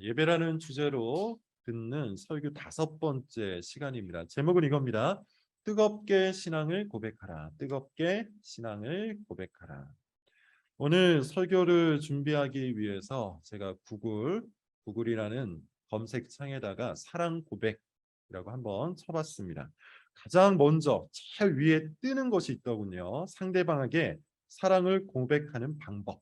예배라는 주제로 듣는 설교 5번째 시간입니다. 제목은 이겁니다. 뜨겁게 신앙을 고백하라. 뜨겁게 신앙을 고백하라. 오늘 설교를 준비하기 위해서 제가 구글이라는 검색창에다가 사랑 고백이라고 한번 쳐봤습니다. 가장 먼저 제일 위에 뜨는 것이 있더군요. 상대방에게 사랑을 고백하는 방법.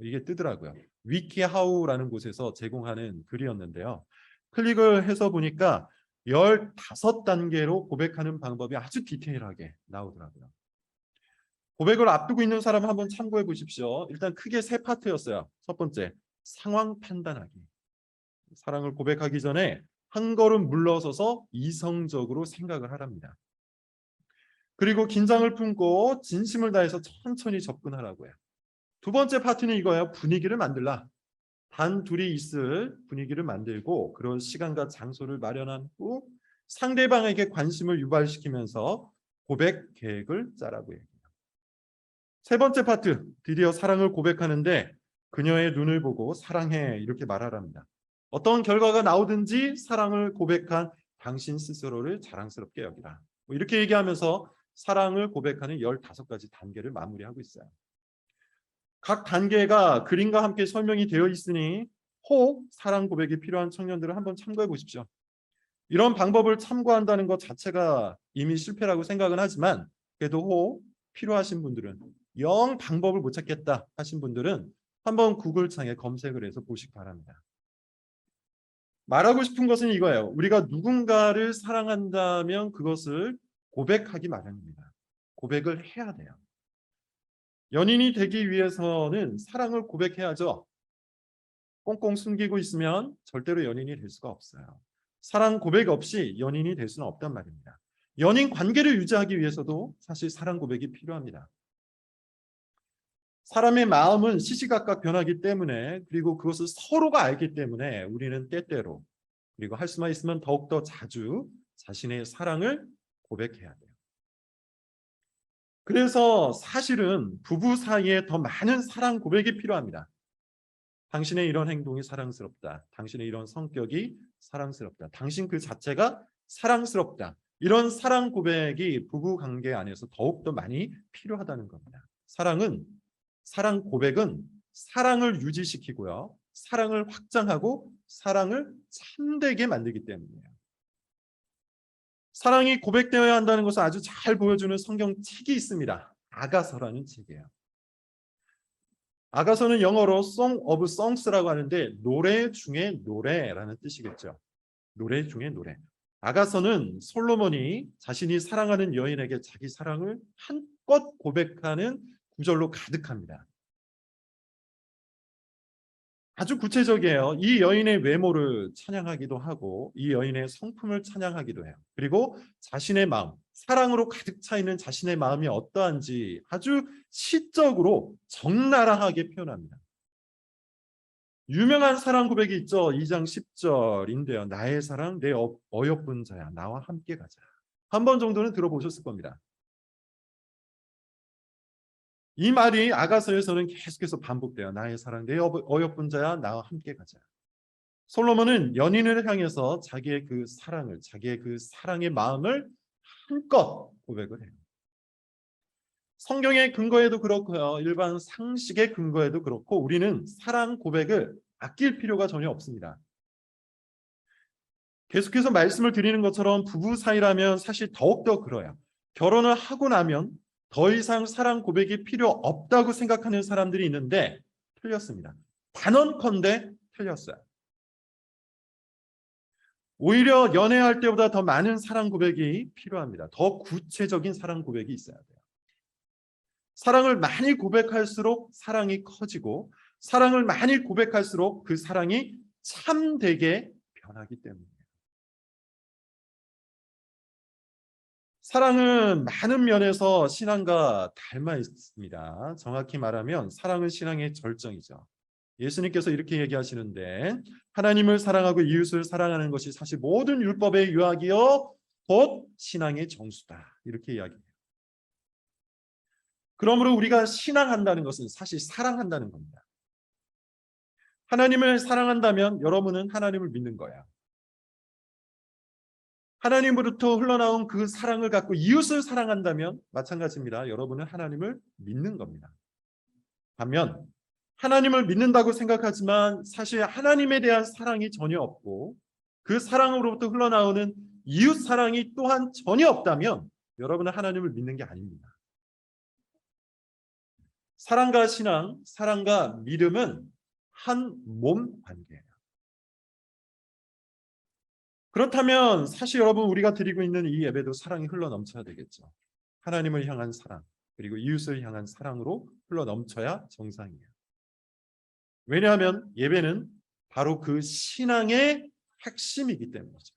이게 뜨더라고요. 위키하우라는 곳에서 제공하는 글이었는데요. 클릭을 해서 보니까 15단계로 고백하는 방법이 아주 디테일하게 나오더라고요. 고백을 앞두고 있는 사람 한번 참고해 보십시오. 일단 크게 3파트였어요. 첫 번째, 상황 판단하기. 사랑을 고백하기 전에 한 걸음 물러서서 이성적으로 생각을 하랍니다. 그리고 긴장을 품고 진심을 다해서 천천히 접근하라고요. 두 번째 파트는 이거예요. 분위기를 만들라. 단 둘이 있을 분위기를 만들고 그런 시간과 장소를 마련한 후 상대방에게 관심을 유발시키면서 고백 계획을 짜라고 해요. 세 번째 파트, 드디어 사랑을 고백하는데 그녀의 눈을 보고 사랑해 이렇게 말하랍니다. 어떤 결과가 나오든지 사랑을 고백한 당신 스스로를 자랑스럽게 여기라. 이렇게 얘기하면서 사랑을 고백하는 15가지 단계를 마무리하고 있어요. 각 단계가 그림과 함께 설명이 되어 있으니 혹 사랑 고백이 필요한 청년들을 한번 참고해 보십시오. 이런 방법을 참고한다는 것 자체가 이미 실패라고 생각은 하지만 그래도 혹 필요하신 분들은 영 방법을 못 찾겠다 하신 분들은 한번 구글창에 검색을 해서 보시기 바랍니다. 말하고 싶은 것은 이거예요. 우리가 누군가를 사랑한다면 그것을 고백하기 마련입니다. 고백을 해야 돼요. 연인이 되기 위해서는 사랑을 고백해야죠. 꽁꽁 숨기고 있으면 절대로 연인이 될 수가 없어요. 사랑 고백 없이 연인이 될 수는 없단 말입니다. 연인 관계를 유지하기 위해서도 사실 사랑 고백이 필요합니다. 사람의 마음은 시시각각 변하기 때문에 그리고 그것을 서로가 알기 때문에 우리는 때때로 그리고 할 수만 있으면 더욱더 자주 자신의 사랑을 고백해야 돼요. 그래서 사실은 부부 사이에 더 많은 사랑 고백이 필요합니다. 당신의 이런 행동이 사랑스럽다. 당신의 이런 성격이 사랑스럽다. 당신 그 자체가 사랑스럽다. 이런 사랑 고백이 부부 관계 안에서 더욱더 많이 필요하다는 겁니다. 사랑 고백은 사랑을 유지시키고요. 사랑을 확장하고 사랑을 참되게 만들기 때문이에요. 사랑이 고백되어야 한다는 것을 아주 잘 보여주는 성경 책이 있습니다. 아가서라는 책이에요. 아가서는 영어로 Song of Songs라고 하는데 노래 중에 노래라는 뜻이겠죠. 노래 중에 노래. 아가서는 솔로몬이 자신이 사랑하는 여인에게 자기 사랑을 한껏 고백하는 구절로 가득합니다. 아주 구체적이에요. 이 여인의 외모를 찬양하기도 하고 이 여인의 성품을 찬양하기도 해요. 그리고 자신의 마음, 사랑으로 가득 차 있는 자신의 마음이 어떠한지 아주 시적으로 적나라하게 표현합니다. 유명한 사랑 고백이 있죠. 2장 10절인데요. 나의 사랑 내 어여쁜 자야 나와 함께 가자. 한 번 정도는 들어보셨을 겁니다. 이 말이 아가서에서는 계속해서 반복돼요. 나의 사랑 내 어여쁜 자야 나와 함께 가자. 솔로몬은 연인을 향해서 자기의 그 사랑을 자기의 그 사랑의 마음을 한껏 고백을 해요. 성경의 근거에도 그렇고요. 일반 상식의 근거에도 그렇고 우리는 사랑 고백을 아낄 필요가 전혀 없습니다. 계속해서 말씀을 드리는 것처럼 부부 사이라면 사실 더욱더 그래요. 결혼을 하고 나면 더 이상 사랑 고백이 필요 없다고 생각하는 사람들이 있는데 틀렸습니다. 단언컨대 틀렸어요. 오히려 연애할 때보다 더 많은 사랑 고백이 필요합니다. 더 구체적인 사랑 고백이 있어야 돼요. 사랑을 많이 고백할수록 사랑이 커지고 사랑을 많이 고백할수록 그 사랑이 참되게 변하기 때문이에요. 사랑은 많은 면에서 신앙과 닮아 있습니다. 정확히 말하면 사랑은 신앙의 절정이죠. 예수님께서 이렇게 얘기하시는데 하나님을 사랑하고 이웃을 사랑하는 것이 사실 모든 율법의 요약이요 곧 신앙의 정수다. 이렇게 이야기해요. 그러므로 우리가 신앙한다는 것은 사실 사랑한다는 겁니다. 하나님을 사랑한다면 여러분은 하나님을 믿는 거야. 하나님으로부터 흘러나온 그 사랑을 갖고 이웃을 사랑한다면 마찬가지입니다. 여러분은 하나님을 믿는 겁니다. 반면 하나님을 믿는다고 생각하지만 사실 하나님에 대한 사랑이 전혀 없고 그 사랑으로부터 흘러나오는 이웃 사랑이 또한 전혀 없다면 여러분은 하나님을 믿는 게 아닙니다. 사랑과 신앙, 사랑과 믿음은 한 몸 관계예요. 그렇다면 사실 여러분 우리가 드리고 있는 이 예배도 사랑이 흘러 넘쳐야 되겠죠. 하나님을 향한 사랑 그리고 이웃을 향한 사랑으로 흘러 넘쳐야 정상이에요. 왜냐하면 예배는 바로 그 신앙의 핵심이기 때문이죠.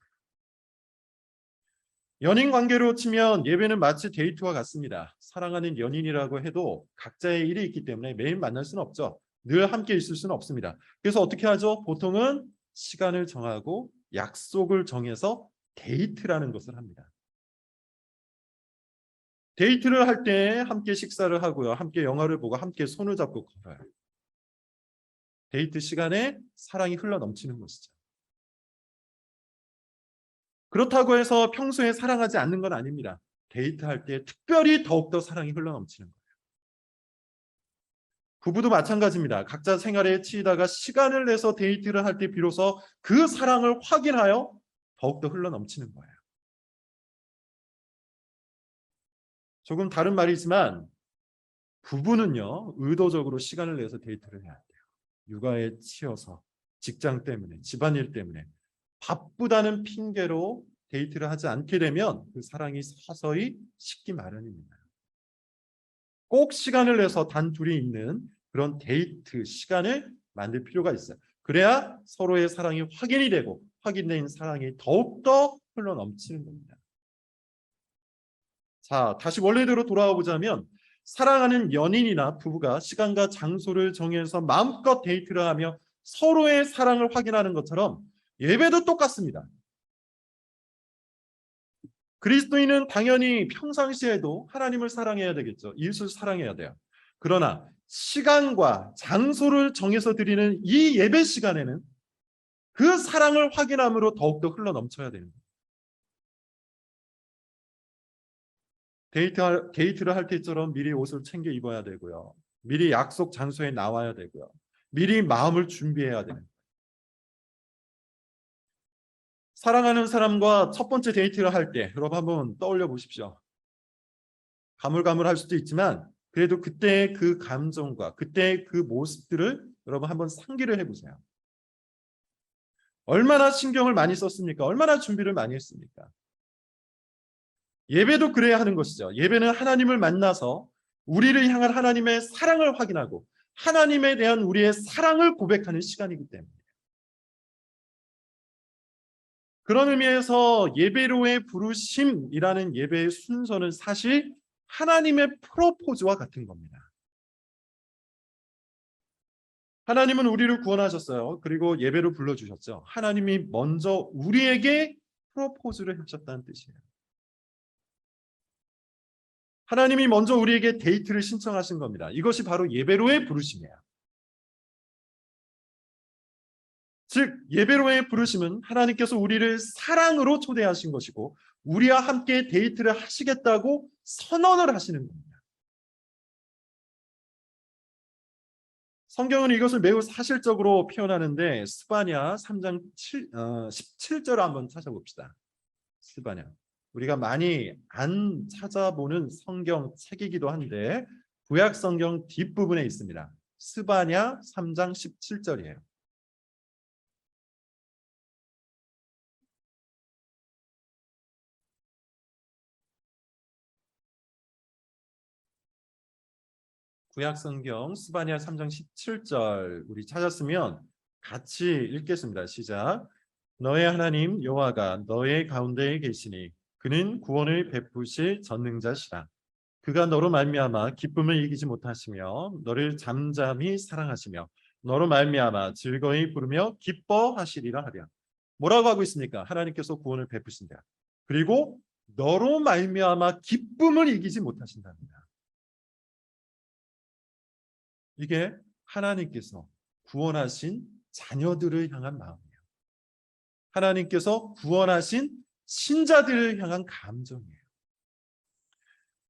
연인 관계로 치면 예배는 마치 데이트와 같습니다. 사랑하는 연인이라고 해도 각자의 일이 있기 때문에 매일 만날 수는 없죠. 늘 함께 있을 수는 없습니다. 그래서 어떻게 하죠? 보통은 시간을 정하고 약속을 정해서 데이트라는 것을 합니다. 데이트를 할 때 함께 식사를 하고요. 함께 영화를 보고 함께 손을 잡고 걸어요. 데이트 시간에 사랑이 흘러 넘치는 것이죠. 그렇다고 해서 평소에 사랑하지 않는 건 아닙니다. 데이트할 때 특별히 더욱더 사랑이 흘러 넘치는 거예요. 부부도 마찬가지입니다. 각자 생활에 치이다가 시간을 내서 데이트를 할 때 비로소 그 사랑을 확인하여 더욱더 흘러 넘치는 거예요. 조금 다른 말이지만 부부는요, 의도적으로 시간을 내서 데이트를 해야 돼요. 육아에 치여서 직장 때문에 집안일 때문에 바쁘다는 핑계로 데이트를 하지 않게 되면 그 사랑이 서서히 식기 마련입니다. 꼭 시간을 내서 단 둘이 있는 그런 데이트 시간을 만들 필요가 있어요. 그래야 서로의 사랑이 확인이 되고 확인된 사랑이 더욱더 흘러 넘치는 겁니다. 자, 다시 원래대로 돌아와 보자면 사랑하는 연인이나 부부가 시간과 장소를 정해서 마음껏 데이트를 하며 서로의 사랑을 확인하는 것처럼 예배도 똑같습니다. 그리스도인은 당연히 평상시에도 하나님을 사랑해야 되겠죠. 이웃을 사랑해야 돼요. 그러나 시간과 장소를 정해서 드리는 이 예배 시간에는 그 사랑을 확인함으로 더욱더 흘러 넘쳐야 됩니다. 데이트를 할 때처럼 미리 옷을 챙겨 입어야 되고요. 미리 약속 장소에 나와야 되고요. 미리 마음을 준비해야 됩니다. 사랑하는 사람과 첫 번째 데이트를 할 때 여러분 한번 떠올려 보십시오. 가물가물할 수도 있지만 그래도 그때의 그 감정과 그때의 그 모습들을 여러분 한번 상기를 해보세요. 얼마나 신경을 많이 썼습니까? 얼마나 준비를 많이 했습니까? 예배도 그래야 하는 것이죠. 예배는 하나님을 만나서 우리를 향한 하나님의 사랑을 확인하고 하나님에 대한 우리의 사랑을 고백하는 시간이기 때문에 그런 의미에서 예배로의 부르심이라는 예배의 순서는 사실 하나님의 프로포즈와 같은 겁니다. 하나님은 우리를 구원하셨어요. 그리고 예배로 불러주셨죠. 하나님이 먼저 우리에게 프로포즈를 하셨다는 뜻이에요. 하나님이 먼저 우리에게 데이트를 신청하신 겁니다. 이것이 바로 예배로의 부르심이에요. 즉 예배로의 부르심은 하나님께서 우리를 사랑으로 초대하신 것이고 우리와 함께 데이트를 하시겠다고 선언을 하시는 겁니다. 성경은 이것을 매우 사실적으로 표현하는데 스바냐 3장 17절을 한번 찾아봅시다. 스바냐. 우리가 많이 안 찾아보는 성경 책이기도 한데 구약 성경 뒷부분에 있습니다. 스바냐 3장 17절이에요. 구약 성경 스바냐 3장 17절 우리 찾았으면 같이 읽겠습니다. 시작. 너의 하나님 여호와가 너의 가운데에 계시니 그는 구원을 베푸실 전능자시라. 그가 너로 말미암아 기쁨을 이기지 못하시며 너를 잠잠히 사랑하시며 너로 말미암아 즐거이 부르며 기뻐하시리라 하랴. 뭐라고 하고 있습니까? 하나님께서 구원을 베푸신다. 그리고 너로 말미암아 기쁨을 이기지 못하신답니다. 이게 하나님께서 구원하신 자녀들을 향한 마음이에요. 하나님께서 구원하신 신자들을 향한 감정이에요.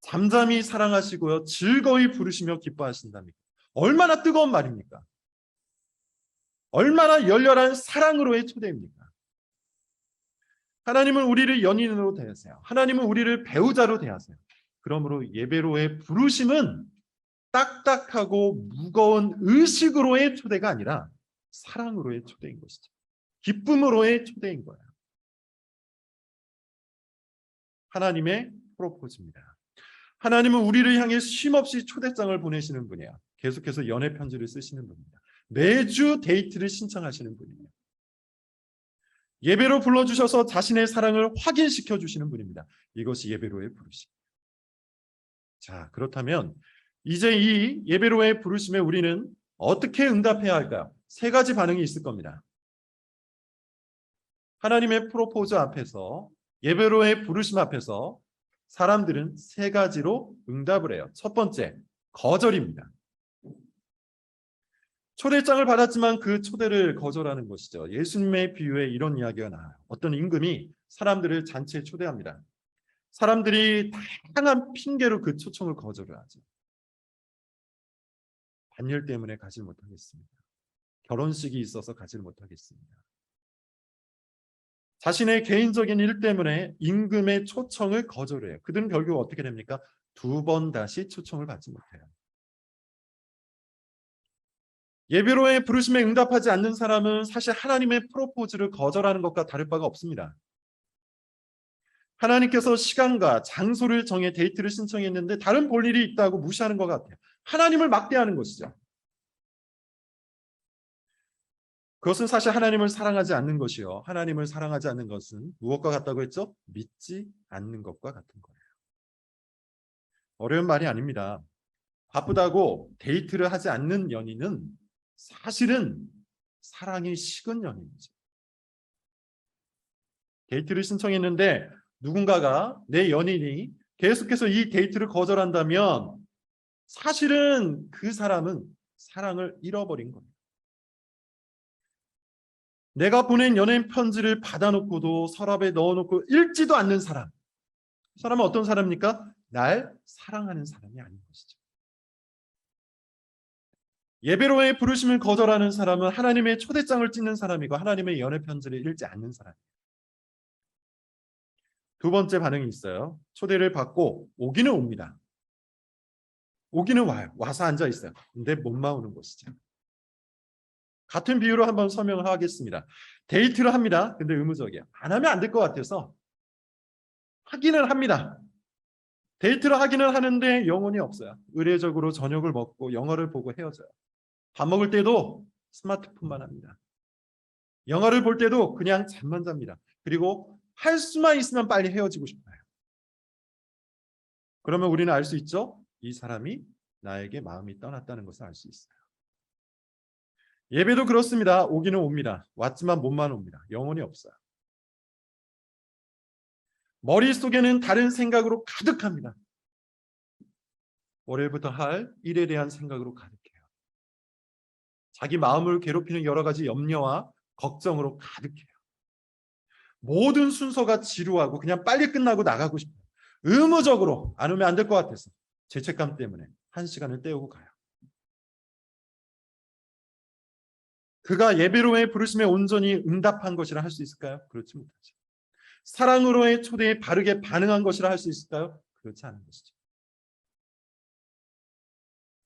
잠잠히 사랑하시고요, 즐거이 부르시며 기뻐하신다니까. 얼마나 뜨거운 말입니까? 얼마나 열렬한 사랑으로의 초대입니까? 하나님은 우리를 연인으로 대하세요. 하나님은 우리를 배우자로 대하세요. 그러므로 예배로의 부르심은 딱딱하고 무거운 의식으로의 초대가 아니라 사랑으로의 초대인 것이죠. 기쁨으로의 초대인 거예요. 하나님의 프로포즈입니다. 하나님은 우리를 향해 쉼없이 초대장을 보내시는 분이에요. 계속해서 연애 편지를 쓰시는 분입니다. 매주 데이트를 신청하시는 분이에요. 예배로 불러주셔서 자신의 사랑을 확인시켜 주시는 분입니다. 이것이 예배로의 부르심. 자, 그렇다면 이제 이 예배로의 부르심에 우리는 어떻게 응답해야 할까요? 세 가지 반응이 있을 겁니다. 하나님의 프로포즈 앞에서, 예배로의 부르심 앞에서 사람들은 세 가지로 응답을 해요. 첫 번째, 거절입니다. 초대장을 받았지만 그 초대를 거절하는 것이죠. 예수님의 비유에 이런 이야기가 나와요. 어떤 임금이 사람들을 잔치에 초대합니다. 사람들이 다양한 핑계로 그 초청을 거절을 하죠. 반일 때문에 가지 못하겠습니다. 결혼식이 있어서 가지 못하겠습니다. 자신의 개인적인 일 때문에 임금의 초청을 거절해요. 그들은 결국 어떻게 됩니까? 두 번 다시 초청을 받지 못해요. 예배로의 부르심에 응답하지 않는 사람은 사실 하나님의 프로포즈를 거절하는 것과 다를 바가 없습니다. 하나님께서 시간과 장소를 정해 데이트를 신청했는데 다른 볼 일이 있다고 무시하는 것 같아요. 하나님을 막대하는 것이죠. 그것은 사실 하나님을 사랑하지 않는 것이요. 하나님을 사랑하지 않는 것은 무엇과 같다고 했죠? 믿지 않는 것과 같은 거예요. 어려운 말이 아닙니다. 바쁘다고 데이트를 하지 않는 연인은 사실은 사랑이 식은 연인이죠. 데이트를 신청했는데 누군가가, 내 연인이 계속해서 이 데이트를 거절한다면 사실은 그 사람은 사랑을 잃어버린 겁니다. 내가 보낸 연애 편지를 받아놓고도 서랍에 넣어놓고 읽지도 않는 사람, 그 사람은 어떤 사람입니까? 날 사랑하는 사람이 아닌 것이죠. 예배로의 부르심을 거절하는 사람은 하나님의 초대장을 찢는 사람이고 하나님의 연애 편지를 읽지 않는 사람이에요. 두 번째 반응이 있어요. 초대를 받고 오기는 옵니다. 오기는 와요. 와서 앉아 있어요. 근데 못 나오는 것이죠. 같은 비유로 한번 설명을 하겠습니다. 데이트를 합니다. 근데 의무적이에요. 안 하면 안 될 것 같아서 하기는 합니다. 데이트를 하기는 하는데 영혼이 없어요. 의례적으로 저녁을 먹고 영화를 보고 헤어져요. 밥 먹을 때도 스마트폰만 합니다. 영화를 볼 때도 그냥 잠만 잡니다. 그리고 할 수만 있으면 빨리 헤어지고 싶어요. 그러면 우리는 알 수 있죠? 이 사람이 나에게 마음이 떠났다는 것을 알 수 있어요. 예배도 그렇습니다. 오기는 옵니다. 왔지만 몸만 옵니다. 영혼이 없어요. 머릿속에는 다른 생각으로 가득합니다. 월요일부터 할 일에 대한 생각으로 가득해요. 자기 마음을 괴롭히는 여러 가지 염려와 걱정으로 가득해요. 모든 순서가 지루하고 그냥 빨리 끝나고 나가고 싶어요. 의무적으로 안 오면 안 될 것 같아서 죄책감 때문에 한 시간을 때우고 가요. 그가 예배로의 부르심에 온전히 응답한 것이라 할 수 있을까요? 그렇지 못하죠. 사랑으로의 초대에 바르게 반응한 것이라 할 수 있을까요? 그렇지 않은 것이죠.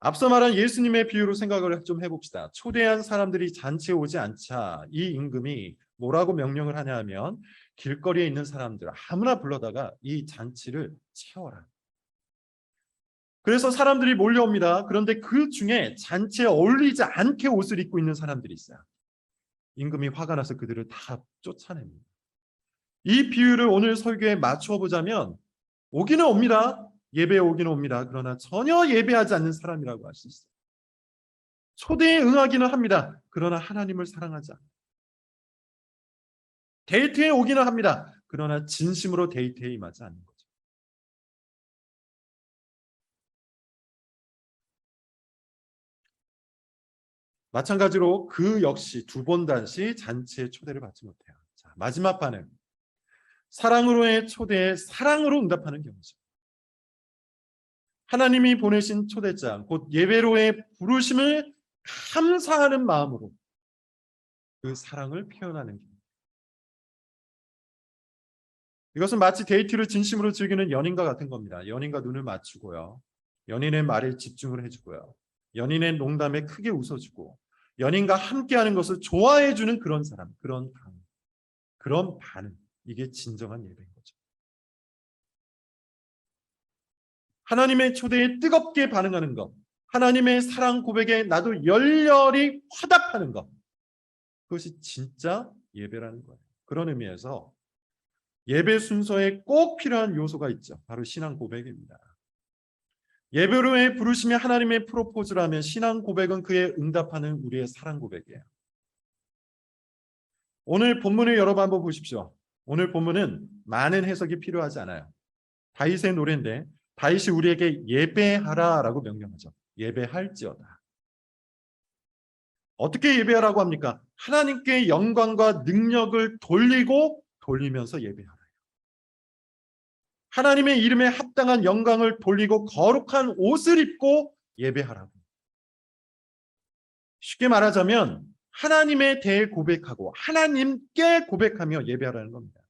앞서 말한 예수님의 비유로 생각을 좀 해봅시다. 초대한 사람들이 잔치에 오지 않자 이 임금이 뭐라고 명령을 하냐 하면 길거리에 있는 사람들 아무나 불러다가 이 잔치를 채워라. 그래서 사람들이 몰려옵니다. 그런데 그 중에 잔치에 어울리지 않게 옷을 입고 있는 사람들이 있어요. 임금이 화가 나서 그들을 다 쫓아냅니다. 이 비유를 오늘 설교에 맞추어 보자면 오기는 옵니다. 예배에 오기는 옵니다. 그러나 전혀 예배하지 않는 사람이라고 할 수 있어요. 초대에 응하기는 합니다. 그러나 하나님을 사랑하지 않아요. 데이트에 오기는 합니다. 그러나 진심으로 데이트에 임하지 않는 거죠. 마찬가지로 그 역시 두 번 다시 잔치에 초대를 받지 못해요. 자, 마지막 반응. 사랑으로의 초대에 사랑으로 응답하는 경우죠. 하나님이 보내신 초대장, 곧 예배로의 부르심을 감사하는 마음으로 그 사랑을 표현하는 경우. 이것은 마치 데이트를 진심으로 즐기는 연인과 같은 겁니다. 연인과 눈을 맞추고요. 연인의 말에 집중을 해주고요. 연인의 농담에 크게 웃어주고 연인과 함께하는 것을 좋아해주는 그런 사람, 그런 반응. 이게 진정한 예배인 거죠. 하나님의 초대에 뜨겁게 반응하는 것, 하나님의 사랑 고백에 나도 열렬히 화답하는 것, 그것이 진짜 예배라는 거예요. 그런 의미에서 예배 순서에 꼭 필요한 요소가 있죠. 바로 신앙 고백입니다. 예배로의 부르심이 하나님의 프로포즈라면 신앙 고백은 그에 응답하는 우리의 사랑 고백이에요. 오늘 본문을 여러분 한번 보십시오. 오늘 본문은 많은 해석이 필요하지 않아요. 다윗의 노래인데 다윗이 우리에게 예배하라라고 명령하죠. 예배할지어다. 어떻게 예배하라고 합니까? 하나님께 영광과 능력을 돌리면서 예배하라. 하나님의 이름에 합당한 영광을 돌리고 거룩한 옷을 입고 예배하라고. 쉽게 말하자면 하나님에 대해 고백하고 하나님께 고백하며 예배하라는 겁니다.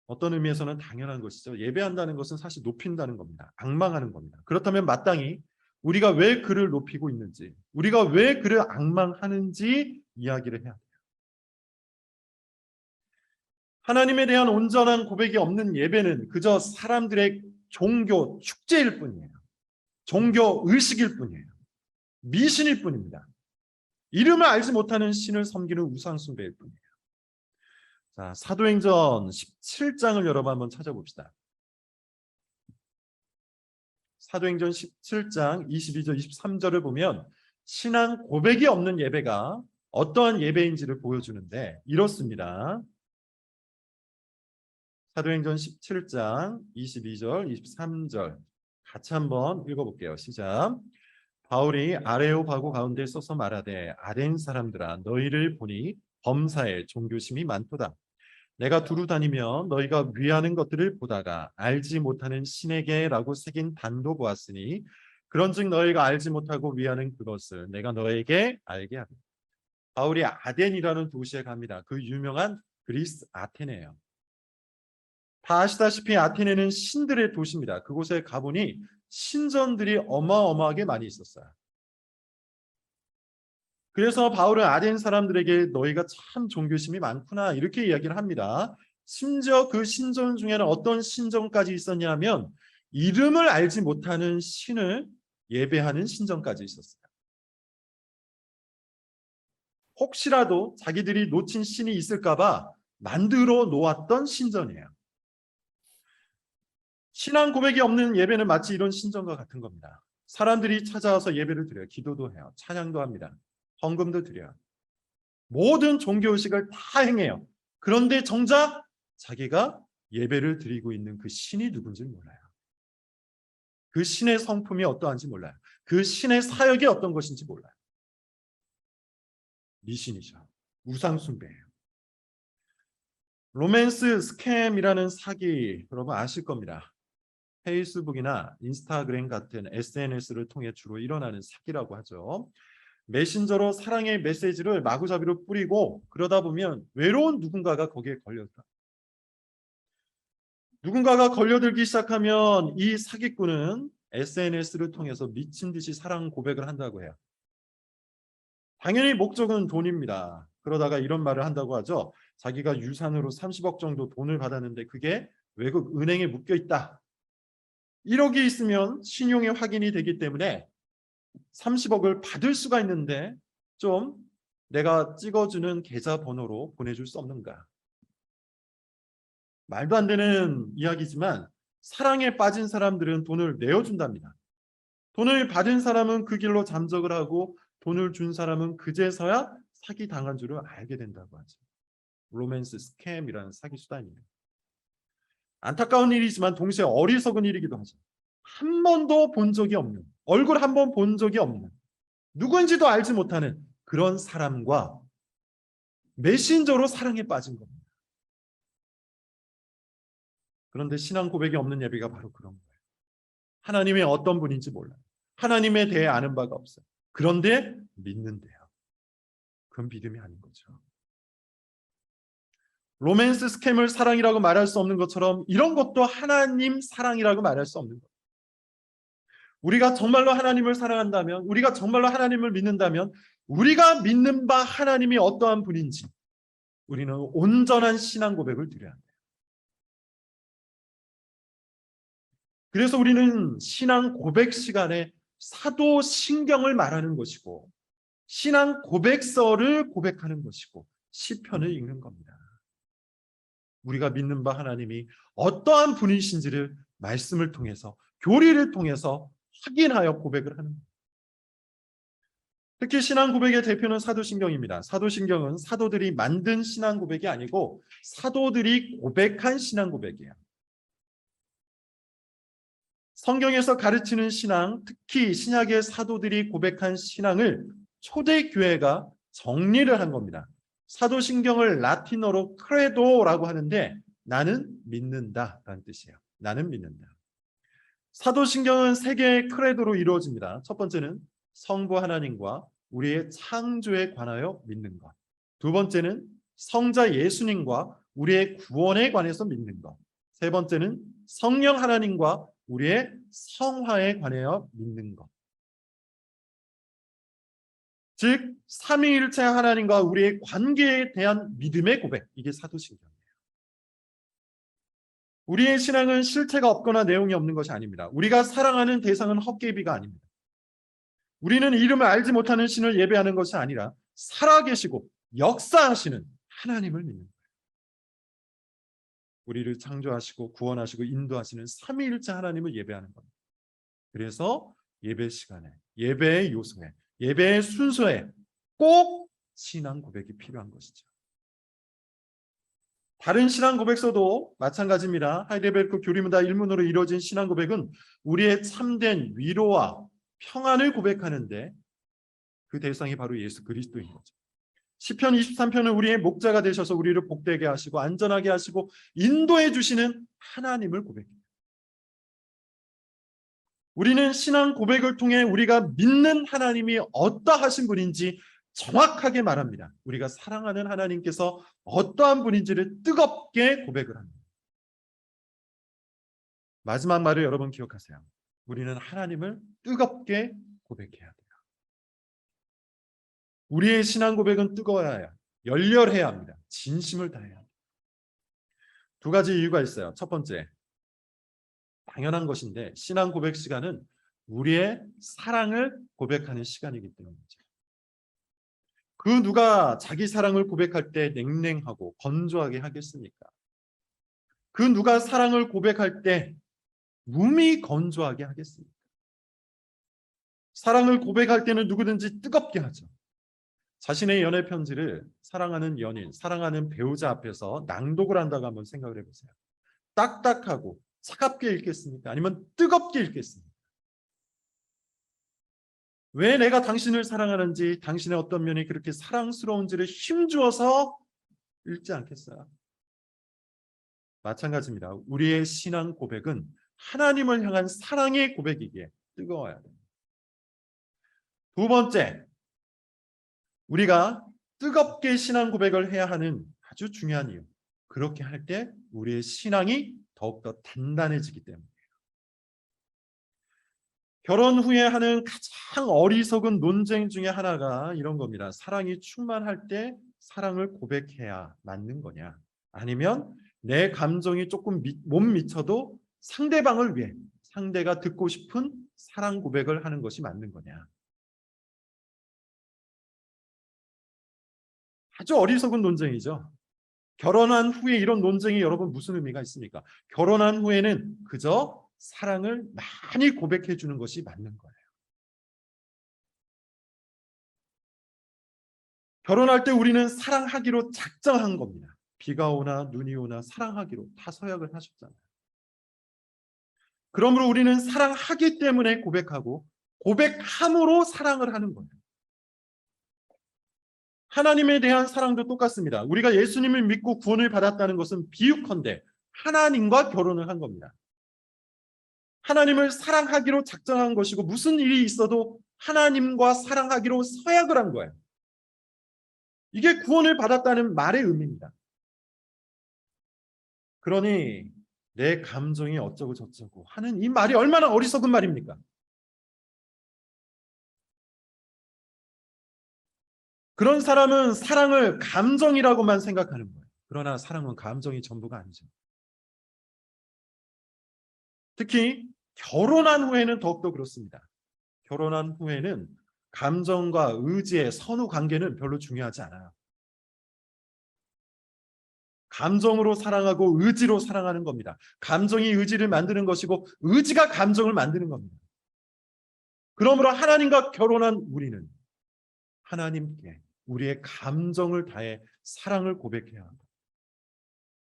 어떤 의미에서는 당연한 것이죠. 예배한다는 것은 사실 높인다는 겁니다. 앙망하는 겁니다. 그렇다면 마땅히 우리가 왜 그를 높이고 있는지, 우리가 왜 그를 앙망하는지 이야기를 해야 돼요. 하나님에 대한 온전한 고백이 없는 예배는 그저 사람들의 종교 축제일 뿐이에요. 종교 의식일 뿐이에요. 미신일 뿐입니다. 이름을 알지 못하는 신을 섬기는 우상 숭배일 뿐이에요. 자, 사도행전 17장을 여러분 한번 찾아봅시다. 사도행전 17장 22절 23절을 보면 신앙 고백이 없는 예배가 어떠한 예배인지를 보여주는데 이렇습니다. 사도행전 17장 22절 23절 같이 한번 읽어볼게요. 시작. 바울이 아레오바고 가운데 서서 말하되 아덴 사람들아 너희를 보니 범사에 종교심이 많도다. 내가 두루 다니며 너희가 위하는 것들을 보다가 알지 못하는 신에게라고 새긴 단도 보았으니 그런즉 너희가 알지 못하고 위하는 그것을 내가 너에게 알게 하리라. 바울이 아덴이라는 도시에 갑니다. 그 유명한 그리스 아테네예요. 다 아시다시피 아테네는 신들의 도시입니다. 그곳에 가보니 신전들이 어마어마하게 많이 있었어요. 그래서 바울은 아덴 사람들에게 너희가 참 종교심이 많구나 이렇게 이야기를 합니다. 심지어 그 신전 중에는 어떤 신전까지 있었냐면 이름을 알지 못하는 신을 예배하는 신전까지 있었어요. 혹시라도 자기들이 놓친 신이 있을까 봐 만들어 놓았던 신전이에요. 신앙 고백이 없는 예배는 마치 이런 신전과 같은 겁니다. 사람들이 찾아와서 예배를 드려요. 기도도 해요. 찬양도 합니다. 헌금도 드려요. 모든 종교의식을 다 행해요. 그런데 정작 자기가 예배를 드리고 있는 그 신이 누군지 몰라요. 그 신의 성품이 어떠한지 몰라요. 그 신의 사역이 어떤 것인지 몰라요. 미신이죠. 우상숭배예요. 로맨스 스캠이라는 사기 여러분 아실 겁니다. 페이스북이나 인스타그램 같은 SNS를 통해 주로 일어나는 사기라고 하죠. 메신저로 사랑의 메시지를 마구잡이로 뿌리고 그러다 보면 외로운 누군가가 거기에 걸렸다. 누군가가 걸려들기 시작하면 이 사기꾼은 SNS를 통해서 미친 듯이 사랑 고백을 한다고 해요. 당연히 목적은 돈입니다. 그러다가 이런 말을 한다고 하죠. 자기가 유산으로 30억 정도 돈을 받았는데 그게 외국 은행에 묶여 있다. 1억이 있으면 신용이 확인이 되기 때문에 30억을 받을 수가 있는데 좀 내가 찍어주는 계좌번호로 보내줄 수 없는가? 말도 안 되는 이야기지만 사랑에 빠진 사람들은 돈을 내어준답니다. 돈을 받은 사람은 그 길로 잠적을 하고 돈을 준 사람은 그제서야 사기 당한 줄을 알게 된다고 하죠. 로맨스 스캠이라는 사기 수단입니다. 안타까운 일이지만 동시에 어리석은 일이기도 하죠. 한 번도 본 적이 없는, 얼굴 한 번 본 적이 없는 누구인지도 알지 못하는 그런 사람과 메신저로 사랑에 빠진 겁니다. 그런데 신앙 고백이 없는 예배가 바로 그런 거예요. 하나님이 어떤 분인지 몰라요. 하나님에 대해 아는 바가 없어요. 그런데 믿는데요. 그건 믿음이 아닌 거죠. 로맨스 스캠을 사랑이라고 말할 수 없는 것처럼 이런 것도 하나님 사랑이라고 말할 수 없는 거예요. 우리가 정말로 하나님을 사랑한다면, 우리가 정말로 하나님을 믿는다면, 우리가 믿는 바 하나님이 어떠한 분인지 우리는 온전한 신앙 고백을 드려야 합니다. 그래서 우리는 신앙 고백 시간에 사도신경을 말하는 것이고, 신앙 고백서를 고백하는 것이고, 시편을 읽는 겁니다. 우리가 믿는 바 하나님이 어떠한 분이신지를 말씀을 통해서, 교리를 통해서 확인하여 고백을 하는 겁니다. 특히 신앙 고백의 대표는 사도신경입니다. 사도신경은 사도들이 만든 신앙 고백이 아니고 사도들이 고백한 신앙 고백이에요. 성경에서 가르치는 신앙, 특히 신약의 사도들이 고백한 신앙을 초대교회가 정리를 한 겁니다. 사도신경을 라틴어로 크레도라고 하는데 나는 믿는다라는 뜻이에요. 나는 믿는다. 사도신경은 세 개의 크레도로 이루어집니다. 첫 번째는 성부 하나님과 우리의 창조에 관하여 믿는 것. 두 번째는 성자 예수님과 우리의 구원에 관해서 믿는 것. 세 번째는 성령 하나님과 우리의 성화에 관하여 믿는 것. 즉 삼위일체 하나님과 우리의 관계에 대한 믿음의 고백. 이게 사도신경이에요. 우리의 신앙은 실체가 없거나 내용이 없는 것이 아닙니다. 우리가 사랑하는 대상은 헛개비가 아닙니다. 우리는 이름을 알지 못하는 신을 예배하는 것이 아니라 살아계시고 역사하시는 하나님을 믿는 거예요. 우리를 창조하시고 구원하시고 인도하시는 삼위일체 하나님을 예배하는 겁니다. 그래서 예배 시간에, 예배의 요소에, 예배의 순서에 꼭 신앙 고백이 필요한 것이죠. 다른 신앙 고백서도 마찬가지입니다. 하이델베르크 교리문답 1문으로 이루어진 신앙 고백은 우리의 참된 위로와 평안을 고백하는데 그 대상이 바로 예수 그리스도인 거죠. 시편 23편은 우리의 목자가 되셔서 우리를 복되게 하시고 안전하게 하시고 인도해 주시는 하나님을 고백합니다. 우리는 신앙 고백을 통해 우리가 믿는 하나님이 어떠하신 분인지 정확하게 말합니다. 우리가 사랑하는 하나님께서 어떠한 분인지를 뜨겁게 고백을 합니다. 마지막 말을 여러분 기억하세요. 우리는 하나님을 뜨겁게 고백해야 돼요. 우리의 신앙 고백은 뜨거워야 해요. 열렬해야 합니다. 진심을 다해야 합니다. 두 가지 이유가 있어요. 첫 번째, 당연한 것인데 신앙 고백 시간은 우리의 사랑을 고백하는 시간이기 때문이죠. 그 누가 자기 사랑을 고백할 때 냉랭하고 건조하게 하겠습니까? 그 누가 사랑을 고백할 때 몸이 건조하게 하겠습니까? 사랑을 고백할 때는 누구든지 뜨겁게 하죠. 자신의 연애 편지를 사랑하는 연인, 사랑하는 배우자 앞에서 낭독을 한다고 한번 생각을 해보세요. 딱딱하고 차갑게 읽겠습니까? 아니면 뜨겁게 읽겠습니까? 왜 내가 당신을 사랑하는지, 당신의 어떤 면이 그렇게 사랑스러운지를 힘주어서 읽지 않겠어요? 마찬가지입니다. 우리의 신앙 고백은 하나님을 향한 사랑의 고백이기에 뜨거워야 됩니다. 두 번째, 우리가 뜨겁게 신앙 고백을 해야 하는 아주 중요한 이유. 그렇게 할 때 우리의 신앙이 더욱더 단단해지기 때문이에요. 결혼 후에 하는 가장 어리석은 논쟁 중에 하나가 이런 겁니다. 사랑이 충만할 때 사랑을 고백해야 맞는 거냐? 아니면 내 감정이 조금 못 미쳐도 상대방을 위해 상대가 듣고 싶은 사랑 고백을 하는 것이 맞는 거냐? 아주 어리석은 논쟁이죠. 결혼한 후에 이런 논쟁이 여러분 무슨 의미가 있습니까? 결혼한 후에는 그저 사랑을 많이 고백해 주는 것이 맞는 거예요. 결혼할 때 우리는 사랑하기로 작정한 겁니다. 비가 오나 눈이 오나 사랑하기로 다 서약을 하셨잖아요. 그러므로 우리는 사랑하기 때문에 고백하고 고백함으로 사랑을 하는 거예요. 하나님에 대한 사랑도 똑같습니다. 우리가 예수님을 믿고 구원을 받았다는 것은 비유컨대 하나님과 결혼을 한 겁니다. 하나님을 사랑하기로 작정한 것이고 무슨 일이 있어도 하나님과 사랑하기로 서약을 한 거예요. 이게 구원을 받았다는 말의 의미입니다. 그러니 내 감정이 어쩌고 저쩌고 하는 이 말이 얼마나 어리석은 말입니까? 그런 사람은 사랑을 감정이라고만 생각하는 거예요. 그러나 사랑은 감정이 전부가 아니죠. 특히 결혼한 후에는 더욱더 그렇습니다. 결혼한 후에는 감정과 의지의 선후 관계는 별로 중요하지 않아요. 감정으로 사랑하고 의지로 사랑하는 겁니다. 감정이 의지를 만드는 것이고 의지가 감정을 만드는 겁니다. 그러므로 하나님과 결혼한 우리는 하나님께 우리의 감정을 다해 사랑을 고백해야 합니다.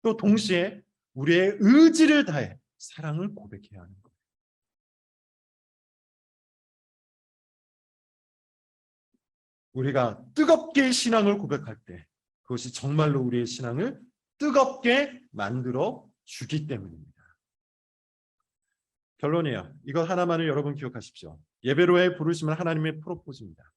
또 동시에 우리의 의지를 다해 사랑을 고백해야 하는 거예요. 우리가 뜨겁게 신앙을 고백할 때 그것이 정말로 우리의 신앙을 뜨겁게 만들어 주기 때문입니다. 결론이에요. 이것 하나만을 여러분 기억하십시오. 예배로의 부르심은 하나님의 프로포즈입니다.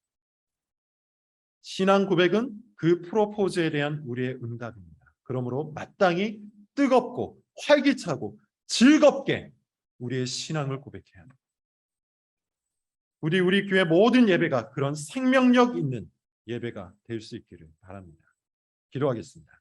신앙 고백은 그 프로포즈에 대한 우리의 응답입니다. 그러므로 마땅히 뜨겁고 활기차고 즐겁게 우리의 신앙을 고백해야 합니다. 우리 교회 모든 예배가 그런 생명력 있는 예배가 될 수 있기를 바랍니다. 기도하겠습니다.